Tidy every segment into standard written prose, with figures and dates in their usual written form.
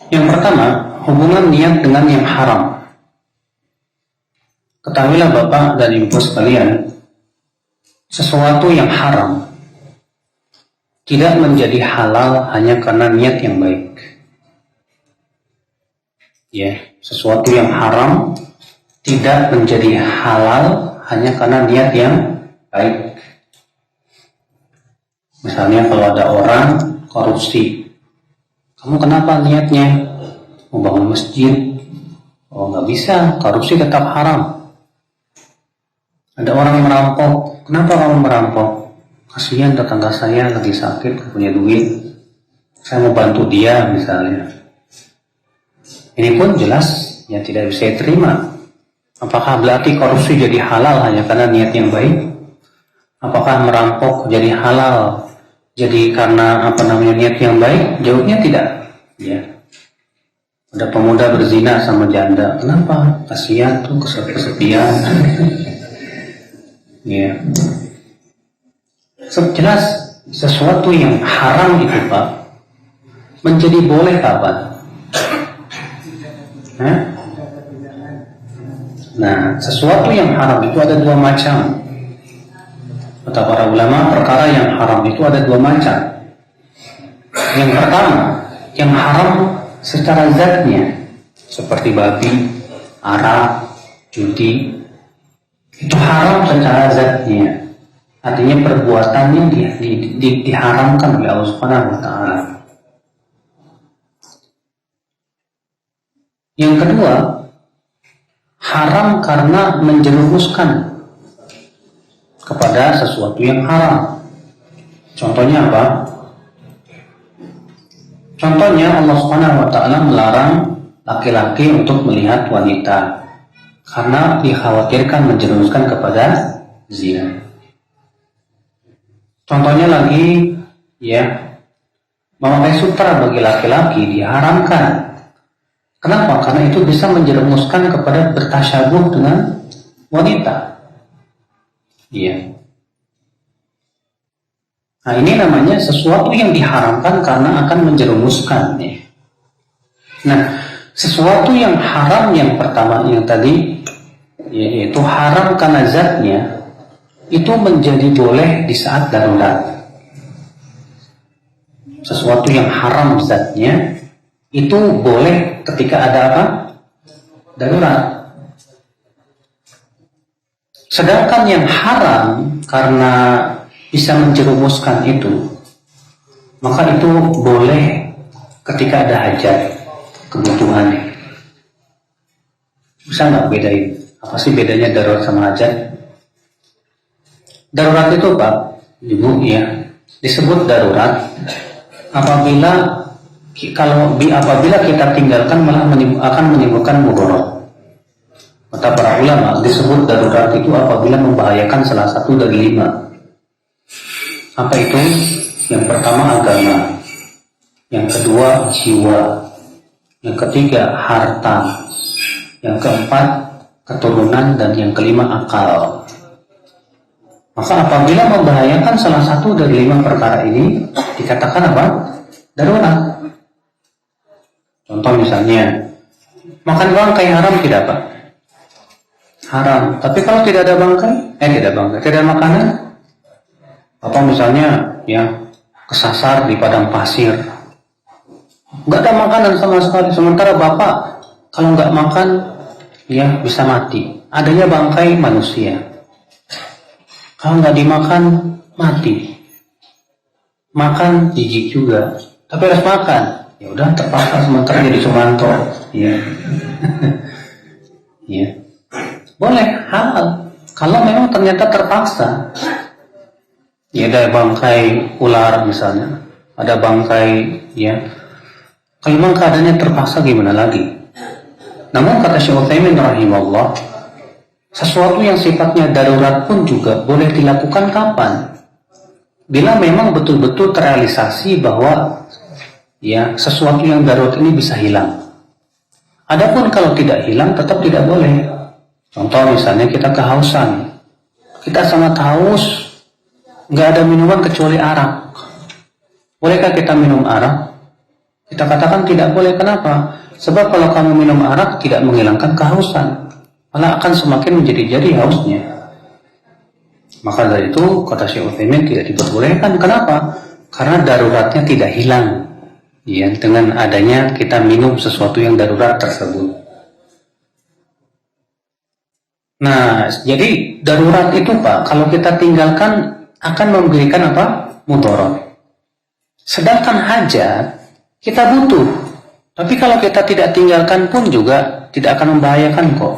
Yang pertama, hubungan niat dengan yang haram. Ketahuilah Bapak dan Ibu sekalian, sesuatu yang haram tidak menjadi halal hanya karena niat yang baik. Ya, sesuatu yang haram tidak menjadi halal hanya karena niat yang baik. Misalnya kalau ada orang korupsi, kamu kenapa niatnya? Mau bangun masjid? Oh, nggak bisa, korupsi tetap haram. Ada orang merampok, kenapa kamu merampok? Kasihan tetangga saya lagi sakit, punya duit, saya mau bantu dia misalnya. Ini pun jelas yang tidak bisa diterima. Apakah berarti korupsi jadi halal hanya karena niat yang baik? Apakah merampok jadi halal jadi karena niat yang baik? Jawabnya tidak. Ya. Ada pemuda berzina sama janda, kenapa? Kasihan tuh, kesepian. Ya. Jelas sesuatu yang haram itu Pak menjadi boleh kapan? Nah, sesuatu yang haram itu ada dua macam. Kata para ulama, perkara yang haram itu ada dua macam. Yang pertama, yang haram secara zatnya, seperti babi, arak, judi, itu haram secara zatnya. Artinya perbuatannya diharamkan oleh Allah Subhanahu wa Ta'ala. Yang kedua, haram karena menjerumuskan kepada sesuatu yang haram. Contohnya apa? Contohnya Allah Subhanahu wa Ta'ala melarang laki-laki untuk melihat wanita karena dikhawatirkan menjerumuskan kepada zina. Contohnya lagi, ya, memakai sutra bagi laki-laki diharamkan. Kenapa? Karena itu bisa menjerumuskan kepada bertasyabuh dengan wanita. Iya. Nah, ini namanya sesuatu yang diharamkan karena akan menjerumuskan. Ya. Nah, sesuatu yang haram yang pertama yang tadi, yaitu haram karena zatnya, itu menjadi boleh di saat darurat. Sesuatu yang haram zatnya itu boleh ketika ada apa? Darurat. Sedangkan yang haram karena bisa menjerumuskan itu, maka itu boleh ketika ada hajat, kebutuhan. Bisa nggak bedain? Apa sih bedanya darurat sama hajat? Darurat itu Pak, Ibu, ya, disebut darurat apabila kita tinggalkan malah akan menimbulkan mudarat. Kata para ulama, disebut darurat itu apabila membahayakan salah satu dari 5. Apa itu? Yang pertama agama, yang kedua jiwa, yang ketiga harta, yang keempat keturunan, dan yang kelima akal. Maka apabila membahayakan salah satu dari 5 perkara ini, dikatakan apa? Darurat. Contoh misalnya, makan bangkai haram tidak Pak? Haram. Tapi kalau tidak ada bangkai, tidak ada makanan. Apa misalnya, ya, kesasar di padang pasir, nggak ada makanan sama sekali. Sementara Bapak kalau nggak makan, ya bisa mati. Adanya bangkai manusia. Kalau nggak dimakan, mati. Makan jijik juga, tapi harus makan. Ya udah, terpaksa sementara jadi Sumanto. Ya. Ya. Boleh, halal. Kalau memang ternyata terpaksa. Ya, ada bangkai ular misalnya, ada bangkai, ya. Kalau memang keadaannya terpaksa, gimana lagi? Namun kata Syekh Utsaimin rahimahullah, sesuatu yang sifatnya darurat pun juga boleh dilakukan kapan? Bila memang betul-betul terrealisasi bahwa, ya, sesuatu yang darurat ini bisa hilang. Adapun kalau tidak hilang, tetap tidak boleh. Contoh misalnya kita kehausan, kita sangat haus, nggak ada minuman kecuali arak. Bolehkah kita minum arak? Kita katakan tidak boleh, kenapa? Sebab kalau kamu minum arak tidak menghilangkan kehausan, malah akan semakin menjadi-jadi hausnya. Maka dari itu kata Syekh Utsaimin tidak diperbolehkan. Kenapa? Karena daruratnya tidak hilang, ya, dengan adanya kita minum sesuatu yang darurat tersebut. Nah, jadi darurat itu Pak, kalau kita tinggalkan akan memberikan apa? Mudarat. Sedangkan hajat kita butuh, tapi kalau kita tidak tinggalkan pun juga tidak akan membahayakan kok.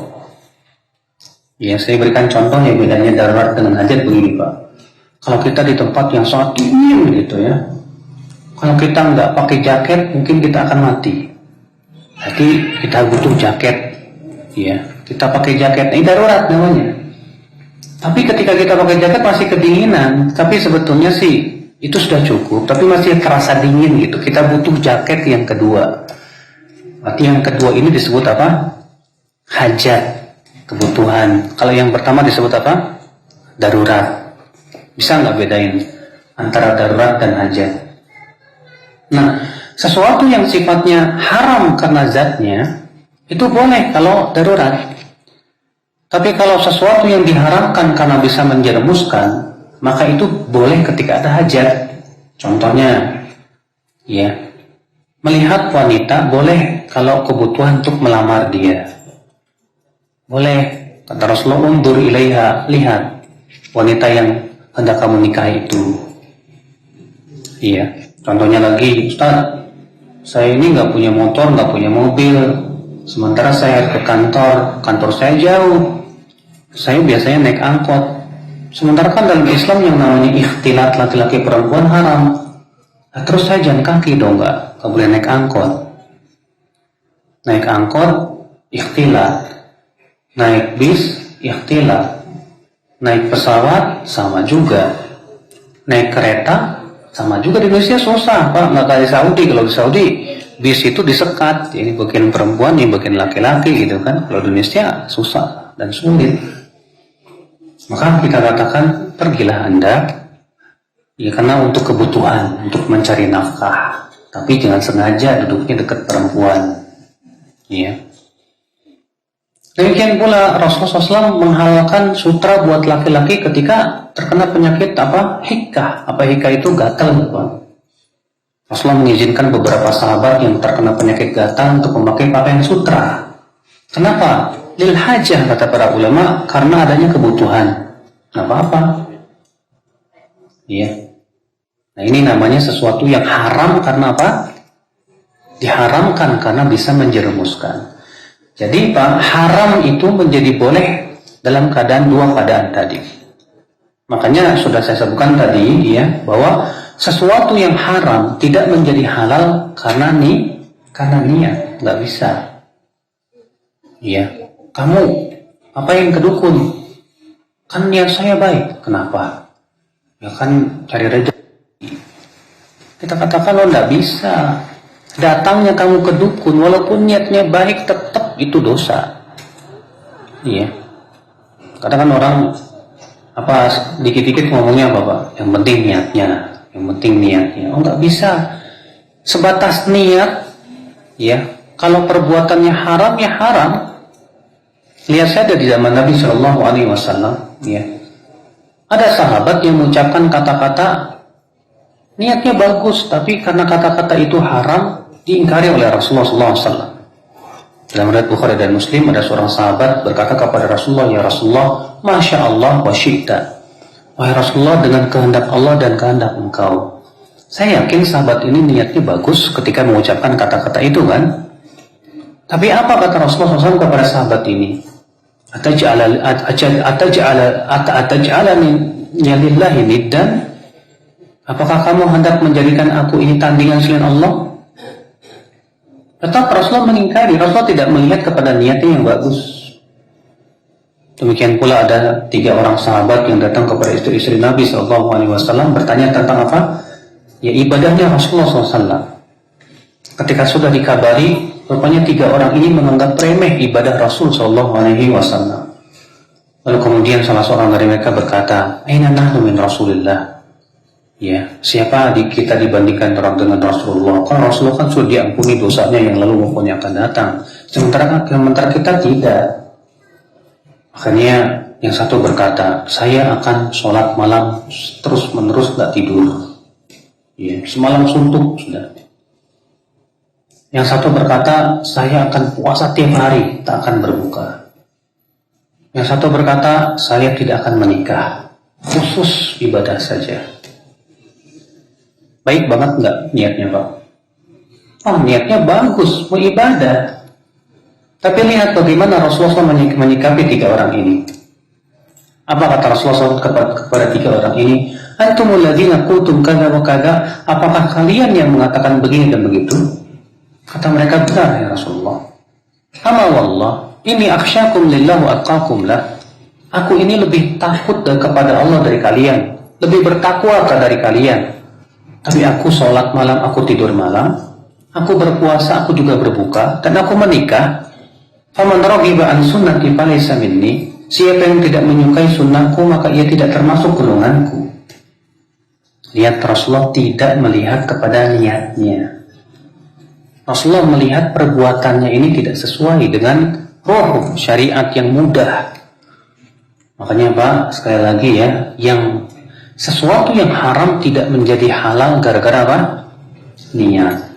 Ya, saya berikan contoh ya bedanya darurat dengan hajat begini Pak. Kalau kita di tempat yang sangat dingin gitu ya, kalau kita nggak pakai jaket mungkin kita akan mati. Jadi kita butuh jaket, ya kita pakai jaket. Ini darurat namanya. Tapi ketika kita pakai jaket masih kedinginan, tapi sebetulnya sih itu sudah cukup, tapi masih terasa dingin gitu. Kita butuh jaket yang kedua. Berarti yang kedua ini disebut apa? Hajat, kebutuhan. Kalau yang pertama disebut apa? Darurat. Bisa nggak bedain antara darurat dan hajat? Nah, sesuatu yang sifatnya haram karena zatnya itu boleh kalau darurat. Tapi kalau sesuatu yang diharamkan karena bisa menjerumuskan, maka itu boleh ketika ada hajat. Contohnya, ya, melihat wanita boleh kalau kebutuhan untuk melamar dia. Boleh, kata Rasulullah, undur ilaiha, lihat wanita yang hendak kamu nikahi itu. Iya, contohnya lagi, Ustaz, saya ini nggak punya motor, nggak punya mobil, sementara saya ke kantor saya jauh. Saya biasanya naik angkot. Sementara kan dalam Islam yang namanya ikhtilat laki-laki perempuan haram. Nah, terus saya jalan kaki dong, nggak boleh naik angkot. Naik angkot ikhtilat, naik bis ikhtilat, naik pesawat sama juga, naik kereta sama juga. Di Indonesia susah Pak, nggak kayak Saudi. Kalau di Saudi bis itu disekat, ini bagian perempuan, ini bagian laki-laki gitu kan. Kalau di Indonesia susah dan sulit. Maka kita katakan pergilah Anda, ya karena untuk kebutuhan, untuk mencari nafkah, tapi jangan sengaja duduknya dekat perempuan. Ya. Demikian pula Rasulullah SAW menghalalkan sutra buat laki-laki ketika terkena penyakit apa? Hikah. Apa hikah itu? Gatal. Rasulullah mengizinkan beberapa sahabat yang terkena penyakit gatal untuk memakai pakaian sutra. Kenapa? Lil hajah, kata para ulama, karena adanya kebutuhan. Nggak apa-apa. Iya. Nah, ini namanya sesuatu yang haram karena apa? Diharamkan karena bisa menjerumuskan. Jadi Pak, haram itu menjadi boleh dalam keadaan dua keadaan tadi. Makanya sudah saya sebutkan tadi ya, bahwa sesuatu yang haram tidak menjadi halal karena niat, nggak bisa. Iya, kamu apa yang ke dukun? Kan niat saya baik, kenapa? Ya kan cari rezeki. Kita katakan lo nggak bisa. Datangnya kamu ke dukun, walaupun niatnya baik, tetap itu dosa. Iya. Katakan orang apa dikit-dikit ngomongnya apa Pak? Yang penting niatnya. Oh nggak bisa. Sebatas niat, ya. Kalau perbuatannya haram ya haram. Lihat saja di zaman Nabi Shallallahu Alaihi Wasallam, ya. Ada sahabat yang mengucapkan kata-kata niatnya bagus, tapi karena kata-kata itu haram diingkari oleh Rasulullah SAW. Dalam riwayat Bukhari dan Muslim ada seorang sahabat berkata kepada Rasulullah, ya Rasulullah, Masya Allah wa syi'ta. Wahai Rasulullah, dengan kehendak Allah dan kehendak engkau. Saya yakin sahabat ini niatnya bagus ketika mengucapkan kata-kata itu kan. Tapi apa kata Rasulullah SAW kepada sahabat ini? Ataj'alani lillahi niddan? Apakah kamu hendak menjadikan aku ini tandingan selain Allah? Tetap Rasulullah mengingkari. Rasulullah tidak melihat kepada niatnya yang bagus. Demikian pula ada 3 orang sahabat yang datang kepada istri-istri Nabi SAW bertanya tentang apa? Ya ibadahnya Rasulullah SAW. Ketika sudah dikabari, rupanya 3 orang ini menganggap remeh ibadah Rasul SAW. Lalu kemudian salah seorang dari mereka berkata, Aina nahnu min Rasulillah? Ya, siapa di kita dibandingkan orang dengan Rasulullah? Kan Rasulullah kan sudah diampuni dosanya yang lalu maupun yang akan datang. Sementara kita tidak. Makanya yang satu berkata, saya akan sholat malam terus menerus nggak tidur. Ya, semalam suntuk sudah. Yang satu berkata, saya akan puasa tiap hari, tak akan berbuka. Yang satu berkata, saya tidak akan menikah, khusus ibadah saja. Baik banget nggak niatnya, Pak? Oh, niatnya bagus, mau ibadah. Tapi lihat bagaimana Rasulullah menyikapi 3 orang ini. Apa kata Rasulullah kepada 3 orang ini? Antumul ladzina qultum kadza wa kadza, apakah kalian yang mengatakan begini dan begitu? Kata mereka, benar ya Rasulullah. Ama wallah, ini akhsyakum lillah wa atqakum lah. Aku ini lebih takut kepada Allah dari kalian, lebih bertakwa dari kalian. Tapi aku sholat malam, aku tidur malam, aku berpuasa, aku juga berbuka, dan aku menikah. Faman raghiba an sunnati falaysa minni. Siapa yang tidak menyukai sunnahku, maka ia tidak termasuk golonganku. Lihat, Rasulullah tidak melihat kepada niatnya. Rasulullah melihat perbuatannya ini tidak sesuai dengan roh syariat yang mudah. Makanya Pak, sekali lagi ya, sesuatu yang haram tidak menjadi halal gara-gara apa? Niat.